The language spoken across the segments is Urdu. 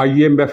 IMF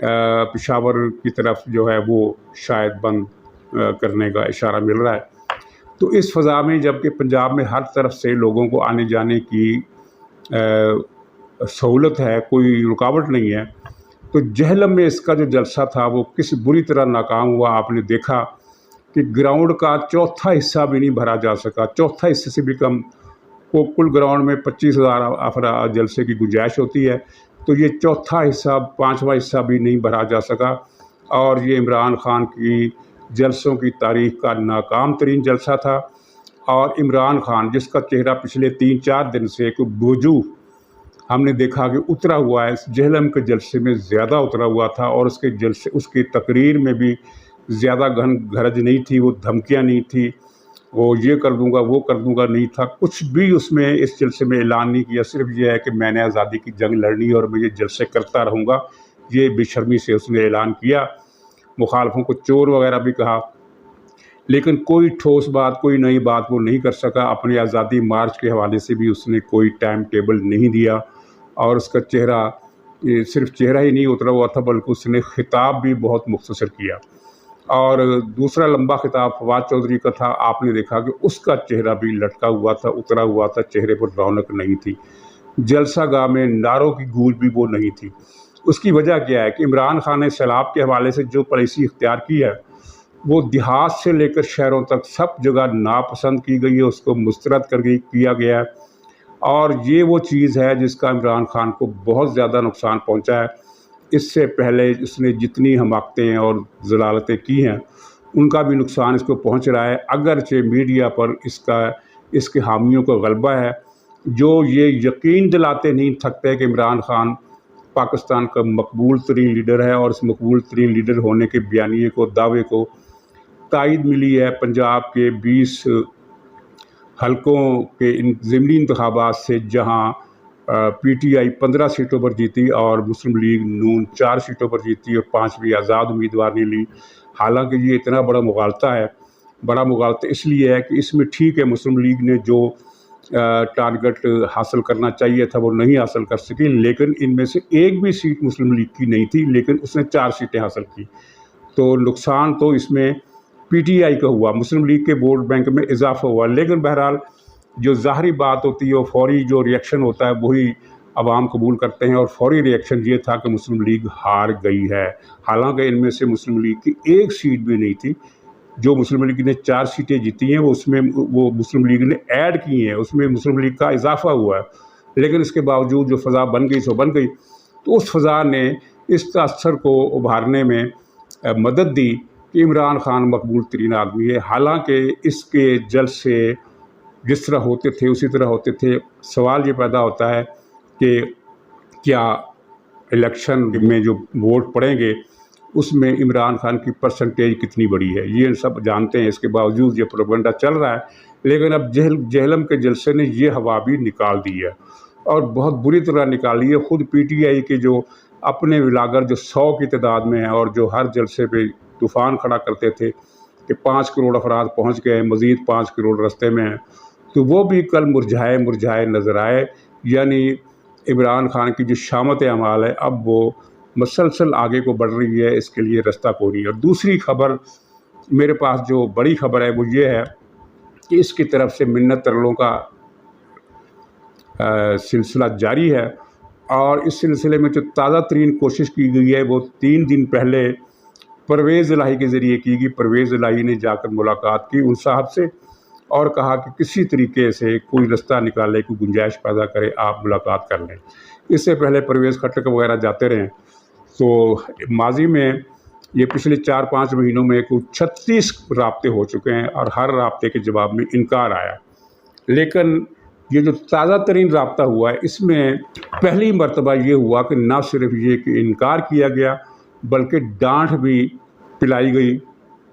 پشاور کی طرف جو ہے وہ شاید بند کرنے کا اشارہ مل رہا ہے۔ تو اس فضا میں جب کہ پنجاب میں ہر طرف سے لوگوں کو آنے جانے کی سہولت ہے، کوئی رکاوٹ نہیں ہے، تو جہلم میں اس کا جو جلسہ تھا وہ کس بری طرح ناکام ہوا۔ آپ نے دیکھا کہ گراؤنڈ کا چوتھا حصہ بھی نہیں بھرا جا سکا، چوتھا حصے سے بھی کم کو کل گراؤنڈ میں 25,000 افراد جلسے کی گنجائش ہوتی ہے، تو یہ چوتھا حصہ، پانچواں حصہ بھی نہیں بھرا جا سکا، اور یہ عمران خان کی جلسوں کی تاریخ کا ناکام ترین جلسہ تھا۔ اور عمران خان جس کا چہرہ پچھلے 3-4 دن سے ایک وجوہ ہم نے دیکھا کہ اترا ہوا ہے، اس جہلم کے جلسے میں زیادہ اترا ہوا تھا، اور اس کی تقریر میں بھی زیادہ گھرج نہیں تھی، وہ دھمکیاں نہیں تھی، وہ یہ کر دوں گا وہ کر دوں گا نہیں تھا، کچھ بھی اس میں اس جلسے میں اعلان نہیں کیا، صرف یہ ہے کہ میں نے آزادی کی جنگ لڑنی ہے اور میں یہ جلسے کرتا رہوں گا، یہ بے شرمی سے اس نے اعلان کیا۔ مخالفوں کو چور وغیرہ بھی کہا، لیکن کوئی ٹھوس بات، کوئی نئی بات وہ نہیں کر سکا۔ اپنی آزادی مارچ کے حوالے سے بھی اس نے کوئی ٹائم ٹیبل نہیں دیا، اور اس کا چہرہ صرف چہرہ ہی نہیں اترا ہوا تھا بلکہ اس نے خطاب بھی بہت مختصر کیا، اور دوسرا لمبا خطاب فواد چودھری کا تھا۔ آپ نے دیکھا کہ اس کا چہرہ بھی لٹکا ہوا تھا، اترا ہوا تھا، چہرے پر رونق نہیں تھی، جلسہ گاہ میں نعروں کی گونج بھی وہ نہیں تھی۔ اس کی وجہ کیا ہے کہ عمران خان نے سیلاب کے حوالے سے جو پالیسی اختیار کی ہے وہ دیہات سے لے کر شہروں تک سب جگہ ناپسند کی گئی ہے، اس کو مسترد کیا گیا ہے، اور یہ وہ چیز ہے جس کا عمران خان کو بہت زیادہ نقصان پہنچا ہے۔ اس سے پہلے اس نے جتنی حماقتیں اور ضلالتیں کی ہیں ان کا بھی نقصان اس کو پہنچ رہا ہے، اگرچہ میڈیا پر اس کے حامیوں کا غلبہ ہے، جو یہ یقین دلاتے نہیں تھکتے کہ عمران خان پاکستان کا مقبول ترین لیڈر ہے، اور اس مقبول ترین لیڈر ہونے کے بیانیے کو، دعوے کو تائید ملی ہے پنجاب کے 20 حلقوں کے ضمنی انتخابات سے، جہاں پی ٹی آئی 15 سیٹوں پر جیتی اور مسلم لیگ نون 4 سیٹوں پر جیتی، اور 5 آزاد امیدوار نے لی۔ حالانکہ یہ اتنا بڑا مغالطہ اس لیے ہے کہ اس میں ٹھیک ہے مسلم لیگ نے جو ٹارگٹ حاصل کرنا چاہیے تھا وہ نہیں حاصل کر سکی، لیکن ان میں سے ایک بھی سیٹ مسلم لیگ کی نہیں تھی، لیکن اس نے 4 سیٹیں حاصل کی، تو نقصان تو اس میں پی ٹی آئی کا ہوا، مسلم لیگ کے ووٹ بینک میں اضافہ ہوا۔ لیکن بہرحال جو ظاہری بات ہوتی ہے، وہ فوری جو ریئیکشن ہوتا ہے وہی عوام قبول کرتے ہیں، اور فوری ریئیکشن یہ تھا کہ مسلم لیگ ہار گئی ہے۔ حالانکہ ان میں سے مسلم لیگ کی ایک سیٹ بھی نہیں تھی، جو مسلم لیگ نے 4 سیٹیں جیتی ہیں وہ اس میں وہ مسلم لیگ نے ایڈ کی ہیں، اس میں مسلم لیگ کا اضافہ ہوا ہے، لیکن اس کے باوجود جو فضا بن گئی سو بن گئی۔ تو اس فضا نے اس تاثر کو ابھارنے میں مدد دی کہ عمران خان مقبول ترین آدمی ہے، حالانکہ اس کے جلسے جس طرح ہوتے تھے اسی طرح ہوتے تھے۔ سوال یہ پیدا ہوتا ہے کہ کیا الیکشن میں جو ووٹ پڑیں گے اس میں عمران خان کی پرسنٹیج کتنی بڑی ہے، یہ سب جانتے ہیں، اس کے باوجود یہ پروپیگنڈا چل رہا ہے، لیکن اب جہلم کے جلسے نے یہ ہوا بھی نکال دی ہے، اور بہت بری طرح نکالی ہے۔ خود پی ٹی آئی کے جو اپنے ولاگر جو 100 کی تعداد میں ہیں، اور جو ہر جلسے پہ طوفان کھڑا کرتے تھے کہ 5 کروڑ افراد پہنچ گئے، مزید 5 کروڑ رستے میں ہیں، تو وہ بھی کل مرجھائے نظر آئے۔ یعنی عمران خان کی جو شامت اعمال ہے اب وہ مسلسل آگے کو بڑھ رہی ہے، اس کے لیے رستہ کوئی نہیں۔ اور دوسری خبر میرے پاس جو بڑی خبر ہے وہ یہ ہے کہ اس کی طرف سے منت ترلوں کا سلسلہ جاری ہے، اور اس سلسلے میں جو تازہ ترین کوشش کی گئی ہے وہ 3 دن پہلے پرویز الہی کے ذریعے کی گئی۔ پرویز الہی نے جا کر ملاقات کی ان صاحب سے اور کہا کہ کسی طریقے سے کوئی رستہ نکالے، کوئی گنجائش پیدا کرے، آپ ملاقات کر لیں۔ اس سے پہلے پرویز خٹک وغیرہ جاتے رہے، تو ماضی میں یہ پچھلے 4-5 مہینوں میں کوئی 36 رابطے ہو چکے ہیں، اور ہر رابطے کے جواب میں انکار آیا۔ لیکن یہ جو تازہ ترین رابطہ ہوا ہے اس میں پہلی مرتبہ یہ ہوا کہ نہ صرف یہ کہ انکار کیا گیا بلکہ ڈانٹ بھی پلائی گئی،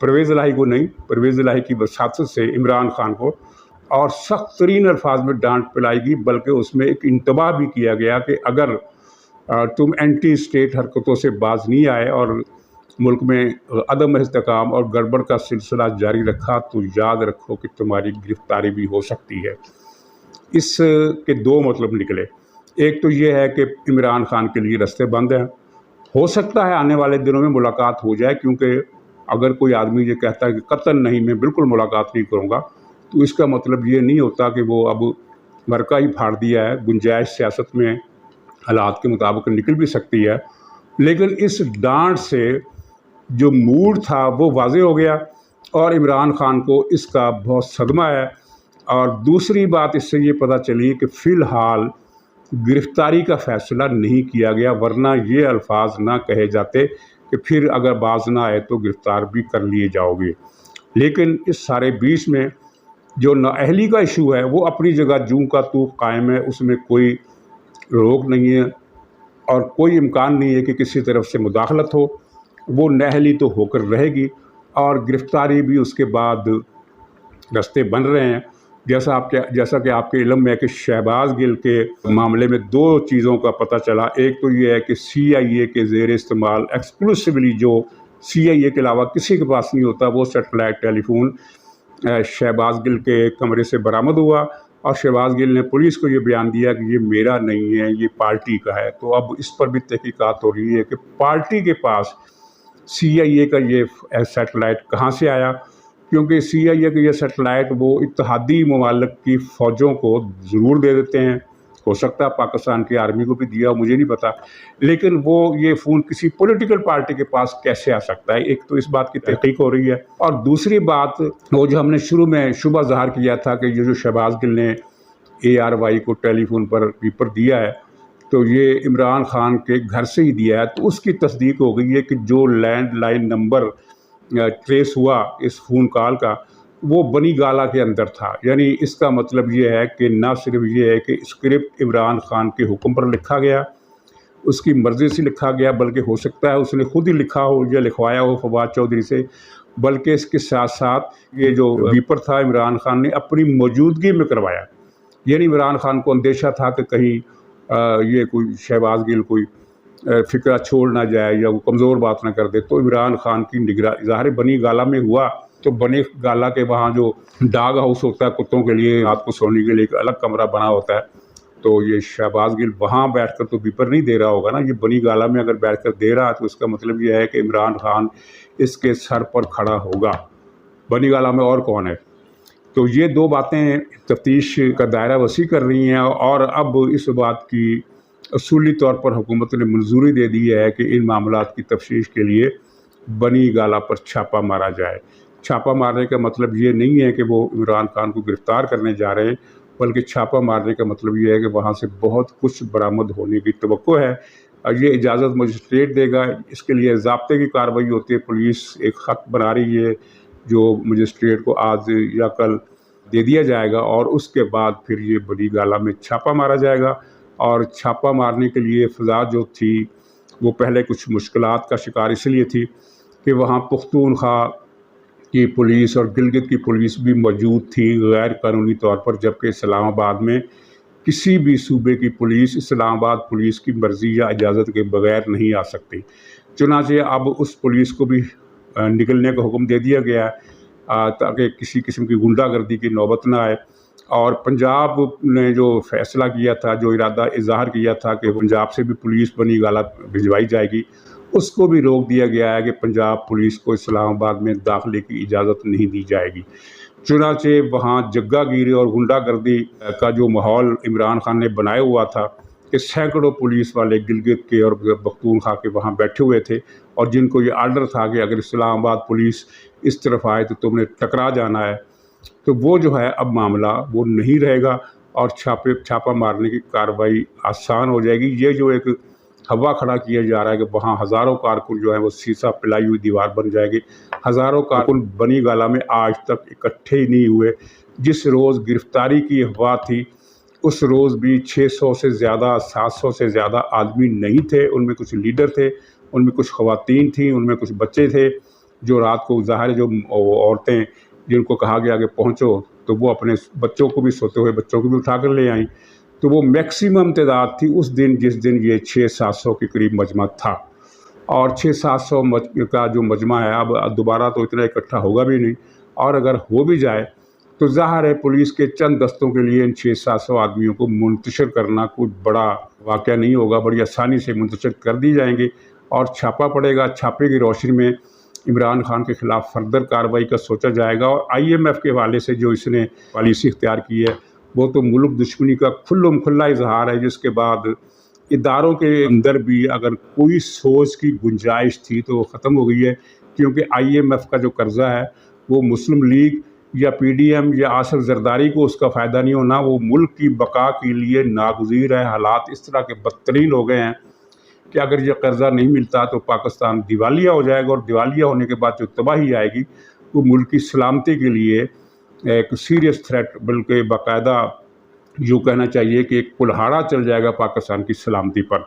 پرویز الہی کو نہیں، پرویز الہی کی وساطت سے عمران خان کو، اور سخت ترین الفاظ میں ڈانٹ پلائی گئی، بلکہ اس میں ایک انتباہ بھی کیا گیا کہ اگر تم اینٹی اسٹیٹ حرکتوں سے باز نہیں آئے اور ملک میں عدم استحکام اور گڑبڑ کا سلسلہ جاری رکھا تو یاد رکھو کہ تمہاری گرفتاری بھی ہو سکتی ہے۔ اس کے 2 مطلب نکلے، ایک تو یہ ہے کہ عمران خان کے لیے رستے بند ہیں، ہو سکتا ہے آنے والے دنوں میں ملاقات ہو جائے، کیونکہ اگر کوئی آدمی یہ کہتا ہے کہ قطعاً نہیں میں بالکل ملاقات نہیں کروں گا، تو اس کا مطلب یہ نہیں ہوتا کہ وہ اب مرکہ ہی پھاڑ دیا ہے۔ گنجائش سیاست میں حالات کے مطابق نکل بھی سکتی ہے، لیکن اس ڈانٹ سے جو موڈ تھا وہ واضح ہو گیا اور عمران خان کو اس کا بہت صدمہ ہے۔ اور دوسری بات اس سے یہ پتہ چلی کہ فی الحال گرفتاری کا فیصلہ نہیں کیا گیا، ورنہ یہ الفاظ نہ کہے جاتے کہ پھر اگر باز نہ آئے تو گرفتار بھی کر لیے جاؤ گے۔ لیکن اس سارے بیچ میں جو نااہلی کا ایشو ہے وہ اپنی جگہ جوں کا تو قائم ہے، اس میں کوئی روک نہیں ہے اور کوئی امکان نہیں ہے کہ کسی طرف سے مداخلت ہو۔ وہ نااہلی تو ہو کر رہے گی اور گرفتاری بھی اس کے بعد رستے بن رہے ہیں۔ جیسا کہ آپ کے علم میں ہے کہ شہباز گل کے معاملے میں دو چیزوں کا پتہ چلا۔ ایک تو یہ ہے کہ CIA کے زیر استعمال ایکسکلوسیولی جو CIA کے علاوہ کسی کے پاس نہیں ہوتا وہ سیٹلائٹ ٹیلی فون شہباز گل کے کمرے سے برآمد ہوا، اور شہباز گل نے پولیس کو یہ بیان دیا کہ یہ میرا نہیں ہے، یہ پارٹی کا ہے۔ تو اب اس پر بھی تحقیقات ہو رہی ہے کہ پارٹی کے پاس CIA کا یہ سیٹلائٹ کہاں سے آیا، کیونکہ CIA کا یہ سیٹلائٹ وہ اتحادی ممالک کی فوجوں کو ضرور دے دیتے ہیں، ہو سکتا ہے پاکستان کی آرمی کو بھی دیا، مجھے نہیں پتا، لیکن وہ یہ فون کسی پولیٹیکل پارٹی کے پاس کیسے آ سکتا ہے؟ ایک تو اس بات کی تحقیق ہو رہی ہے، اور دوسری بات وہ جو ہم نے شروع میں شبہ ظاہر کیا تھا کہ یہ جو شہباز گل نے ARY کو ٹیلی فون پر پیپر دیا ہے تو یہ عمران خان کے گھر سے ہی دیا ہے، تو اس کی تصدیق ہو گئی ہے کہ جو لینڈ لائن نمبر ٹریس ہوا اس فون کال کا وہ بنی گالہ کے اندر تھا۔ یعنی اس کا مطلب یہ ہے کہ نہ صرف یہ ہے کہ اسکرپٹ عمران خان کے حکم پر لکھا گیا، اس کی مرضی سے لکھا گیا، بلکہ ہو سکتا ہے اس نے خود ہی لکھا ہو یا لکھوایا ہو فواد چودھری سے، بلکہ اس کے ساتھ ساتھ یہ جو بیپر تھا عمران خان نے اپنی موجودگی میں کروایا۔ یعنی عمران خان کو اندیشہ تھا کہ کہیں یہ کوئی شہباز گل کوئی فکرہ چھوڑ نہ جائے یا وہ کمزور بات نہ کر دے، تو عمران خان کی نگرانی ظاہر بنی گالہ میں ہوا، تو بنی گالہ کے وہاں جو ڈاگ ہاؤس ہوتا ہے کتوں کے لیے، رات کو سونے کے لیے ایک الگ کمرہ بنا ہوتا ہے، تو یہ شہباز گل وہاں بیٹھ کر تو بیپر نہیں دے رہا ہوگا نا، یہ بنی گالہ میں اگر بیٹھ کر دے رہا تو اس کا مطلب یہ ہے کہ عمران خان اس کے سر پر کھڑا ہوگا۔ بنی گالہ میں اور کون ہے؟ تو یہ دو باتیں تفتیش کا دائرہ وسیع کر رہی ہیں، اور اب اس بات کی اصولی طور پر حکومت نے منظوری دے دی ہے کہ ان معاملات کی تفتیش کے لیے بنی گالہ پر چھاپہ مارا جائے۔ چھاپہ مارنے کا مطلب یہ نہیں ہے کہ وہ عمران خان کو گرفتار کرنے جا رہے ہیں، بلکہ چھاپہ مارنے کا مطلب یہ ہے کہ وہاں سے بہت کچھ برآمد ہونے کی توقع ہے، اور یہ اجازت مجسٹریٹ دے گا۔ اس کے لیے ضابطے کی کارروائی ہوتی ہے، پولیس ایک خط بنا رہی ہے جو مجسٹریٹ کو آج یا کل دے دیا جائے گا، اور اس کے بعد پھر یہ بنی گالہ میں چھاپہ مارا جائے گا۔ اور چھاپہ مارنے کے لیے فضا جو تھی وہ پہلے کچھ مشکلات کا شکار اس لیے تھی کہ وہاں پختونخوا کی پولیس اور گلگت کی پولیس بھی موجود تھی غیر قانونی طور پر، جبکہ اسلام آباد میں کسی بھی صوبے کی پولیس اسلام آباد پولیس کی مرضی یا اجازت کے بغیر نہیں آ سکتی۔ چنانچہ اب اس پولیس کو بھی نکلنے کا حکم دے دیا گیا ہے تاکہ کسی قسم کی غنڈہ گردی کی نوبت نہ آئے۔ اور پنجاب نے جو فیصلہ کیا تھا، جو ارادہ اظہار کیا تھا کہ پنجاب سے بھی پولیس بنی گالہ بھجوائی جائے گی، اس کو بھی روک دیا گیا ہے کہ پنجاب پولیس کو اسلام آباد میں داخلے کی اجازت نہیں دی جائے گی۔ چنانچہ وہاں جگہ گیری اور غنڈہ گردی کا جو ماحول عمران خان نے بنایا ہوا تھا کہ سینکڑوں پولیس والے گلگت کے اور پختونخوا کے وہاں بیٹھے ہوئے تھے، اور جن کو یہ آرڈر تھا کہ اگر اسلام آباد پولیس اس طرف آئے تو تم نے ٹکرا جانا ہے، تو وہ جو ہے اب معاملہ وہ نہیں رہے گا اور چھاپہ مارنے کی کارروائی آسان ہو جائے گی۔ یہ جو ایک ہوا کھڑا کیا جا رہا ہے کہ وہاں ہزاروں کارکن جو ہیں وہ سیسا پلائی ہوئی دیوار بن جائے گی، ہزاروں کارکن بنی گالہ میں آج تک اکٹھے ہی نہیں ہوئے۔ جس روز گرفتاری کی افواہ تھی اس روز بھی 600 سے زیادہ 700 سے زیادہ آدمی نہیں تھے، ان میں کچھ لیڈر تھے، ان میں کچھ خواتین تھیں، ان میں کچھ بچے تھے، جو رات کو ظاہر جو عورتیں جن کو کہا گیا کہ پہنچو تو وہ اپنے بچوں کو بھی سوتے ہوئے بچوں کو بھی اٹھا کر لے آئیں، تو وہ میکسیمم تعداد تھی اس دن جس دن یہ 600-700 کے قریب مجمع تھا۔ اور 600-700 کا جو مجمع ہے اب دوبارہ تو اتنا اکٹھا ہوگا بھی نہیں، اور اگر ہو بھی جائے تو ظاہر ہے پولیس کے چند دستوں کے لیے ان 600-700 آدمیوں کو منتشر کرنا کوئی بڑا واقعہ نہیں ہوگا، بڑی آسانی سے منتشر کر دی جائیں گے۔ اور چھاپا پڑے گا. چھاپے کی روشنی میں عمران خان کے خلاف فردر کارروائی کا سوچا جائے گا. اور IMF کے حوالے سے جو اس نے پالیسی اختیار کی ہے وہ تو ملک دشمنی کا کھلا اظہار ہے، جس کے بعد اداروں کے اندر بھی اگر کوئی سوچ کی گنجائش تھی تو وہ ختم ہو گئی ہے، کیونکہ IMF کا جو قرضہ ہے وہ مسلم لیگ یا PDM یا آصف زرداری کو اس کا فائدہ نہیں ہونا، وہ ملک کی بقا کے لیے ناگزیر ہے. حالات اس طرح کے بدترین ہو گئے ہیں کہ اگر یہ قرضہ نہیں ملتا تو پاکستان دیوالیہ ہو جائے گا، اور دیوالیہ ہونے کے بعد جو تباہی آئے گی وہ ملک کی سلامتی کے لیے ایک سیریس تھریٹ، بلکہ باقاعدہ یوں کہنا چاہیے کہ ایک کلہاڑا چل جائے گا پاکستان کی سلامتی پر.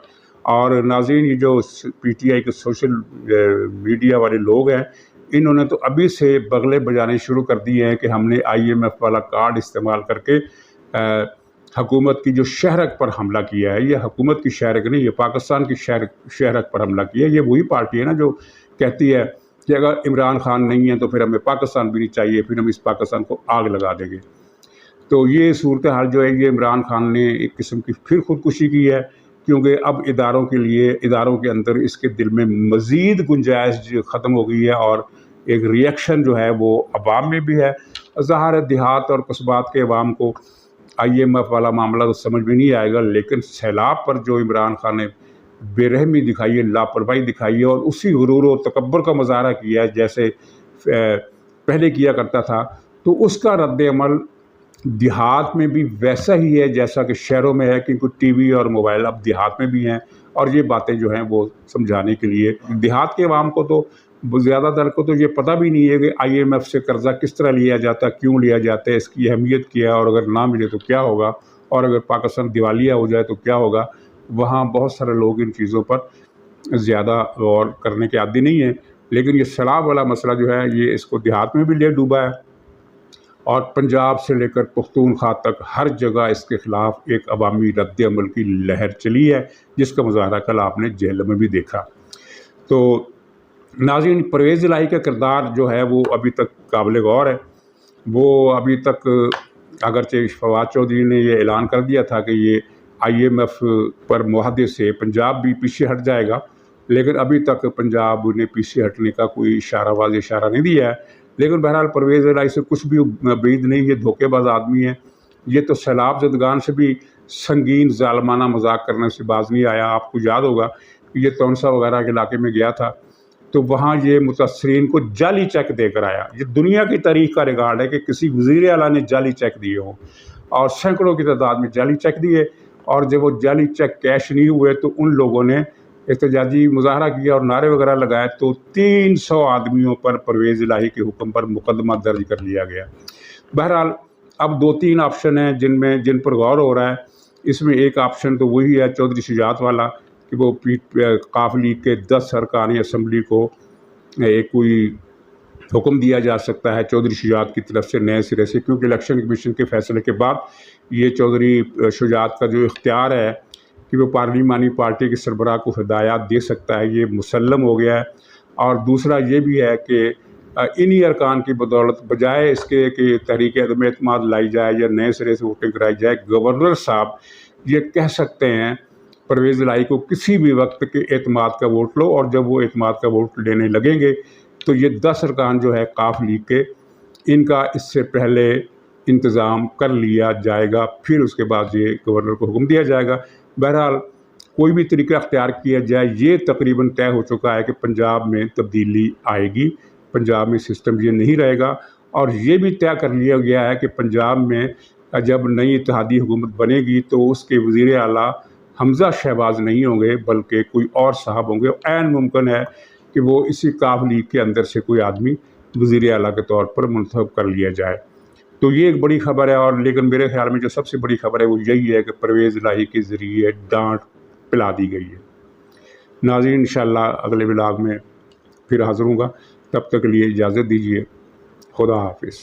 اور ناظرین، یہ جو PTI کے سوشل میڈیا والے لوگ ہیں، انہوں نے تو ابھی سے بغلے بجانے شروع کر دیے ہیں کہ ہم نے IMF والا کارڈ استعمال کر کے حکومت کی جو شہرک پر حملہ کیا ہے. یہ حکومت کی شہرک نہیں، یہ پاکستان کی شہرک پر حملہ کیا ہے. یہ وہی پارٹی ہے نا جو کہتی ہے کہ اگر عمران خان نہیں ہے تو پھر ہمیں پاکستان بھی نہیں چاہیے، پھر ہم اس پاکستان کو آگ لگا دیں گے. تو یہ صورتحال جو ہے یہ عمران خان نے ایک قسم کی پھر خودکشی کی ہے، کیونکہ اب اداروں کے اندر اس کے دل میں مزید گنجائش ختم ہو گئی ہے، اور ایک ریئیکشن جو ہے وہ عوام میں بھی ہے. ظاہر ہے دیہات اور قصبات کے عوام کو IMF والا معاملہ تو سمجھ میں نہیں آئے گا، لیکن سیلاب پر جو عمران خان نے بے رحمی دکھائی ہے، لاپرواہی دکھائی ہے، اور اسی غرور و تکبر کا مظاہرہ کیا ہے جیسے پہلے کیا کرتا تھا، تو اس کا رد عمل دیہات میں بھی ویسا ہی ہے جیسا کہ شہروں میں ہے، کیونکہ ٹی وی اور موبائل اب دیہات میں بھی ہیں. اور یہ باتیں جو ہیں وہ سمجھانے کے لیے دیہات کے عوام کو تو زیادہ تر کو تو یہ پتہ بھی نہیں ہے کہ IMF سے قرضہ کس طرح لیا جاتا ہے، کیوں لیا جاتا ہے، اس کی اہمیت کیا ہے، اور اگر نہ ملے تو کیا ہوگا، اور اگر پاکستان دیوالیہ ہو جائے تو کیا ہوگا. وہاں بہت سارے لوگ ان چیزوں پر زیادہ غور کرنے کے عادی نہیں ہیں. لیکن یہ سیلاب والا مسئلہ جو ہے یہ اس کو دیہات میں بھی لے ڈوبا ہے، اور پنجاب سے لے کر پختونخوا تک ہر جگہ اس کے خلاف ایک عوامی رد عمل کی لہر چلی ہے، جس کا مظاہرہ کل آپ نے جیل میں بھی دیکھا. تو ناظرین، پرویز الہی کا کردار جو ہے وہ ابھی تک قابل غور ہے. وہ ابھی تک اگرچہ فواد چودھری نے یہ اعلان کر دیا تھا کہ یہ IMF پر معاہدے سے پنجاب بھی پیچھے ہٹ جائے گا، لیکن ابھی تک پنجاب نے پیچھے ہٹنے کا کوئی واضح اشارہ نہیں دیا ہے. لیکن بہرحال پرویز الہی سے کچھ بھی بعید نہیں، یہ دھوکے باز آدمی ہے. یہ تو سیلاب زدگان سے بھی سنگین ظالمانہ مذاق کرنے سے باز نہیں آیا. آپ کو یاد ہوگا کہ یہ تونسا وغیرہ کے علاقے میں گیا تھا تو وہاں یہ متاثرین کو جعلی چیک دے کر آیا. یہ دنیا کی تاریخ کا ریکارڈ ہے کہ کسی وزیر اعلیٰ نے جعلی چیک دیے ہوں، اور سینکڑوں کی تعداد میں جعلی چیک دیے، اور جب وہ جعلی چیک کیش نہیں ہوئے تو ان لوگوں نے احتجاجی مظاہرہ کیا اور نعرے وغیرہ لگائے، تو 300 آدمیوں پر پرویز الہی کے حکم پر مقدمہ درج کر لیا گیا. بہرحال اب 2-3 آپشن ہیں جن پر غور ہو رہا ہے. اس میں ایک آپشن تو وہی ہے چودھری شجاعت والا کہ وہ قاف لیگ کے 10 ارکان اسمبلی کو ایک کوئی حکم دیا جا سکتا ہے چودھری شجاعت کی طرف سے نئے سرے سے، کیونکہ الیکشن کمیشن کے فیصلے کے بعد یہ چودھری شجاعت کا جو اختیار ہے کہ وہ پارلیمانی پارٹی کے سربراہ کو ہدایات دے سکتا ہے، یہ مسلم ہو گیا ہے. اور دوسرا یہ بھی ہے کہ انہی ارکان کی بدولت بجائے اس کے کہ تحریک عدم اعتماد لائی جائے یا نئے سرے سے ووٹنگ کرائی جائے، گورنر صاحب یہ کہہ سکتے ہیں پرویز الہی کو کسی بھی وقت کے اعتماد کا ووٹ لو، اور جب وہ اعتماد کا ووٹ لینے لگیں گے تو یہ 10 ارکان جو ہے قاف لیگ کے، ان کا اس سے پہلے انتظام کر لیا جائے گا، پھر اس کے بعد یہ گورنر کو حکم دیا جائے گا. بہرحال کوئی بھی طریقہ اختیار کیا جائے، یہ تقریباً طے ہو چکا ہے کہ پنجاب میں تبدیلی آئے گی، پنجاب میں سسٹم یہ نہیں رہے گا. اور یہ بھی طے کر لیا گیا ہے کہ پنجاب میں جب نئی اتحادی حکومت بنے گی تو اس کے وزیر اعلیٰ حمزہ شہباز نہیں ہوں گے بلکہ کوئی اور صاحب ہوں گے. عین ممکن ہے کہ وہ اسی قاف لیگ کے اندر سے کوئی آدمی وزیر اعلیٰ کے طور پر منتخب کر لیا جائے. تو یہ ایک بڑی خبر ہے. اور لیکن میرے خیال میں جو سب سے بڑی خبر ہے وہ یہی ہے کہ پرویز الہی کے ذریعے ڈانٹ پلا دی گئی ہے. ناظرین، انشاءاللہ اگلے ولاگ میں پھر حاضر ہوں گا، تب تک کے لیے اجازت دیجیے. خدا حافظ.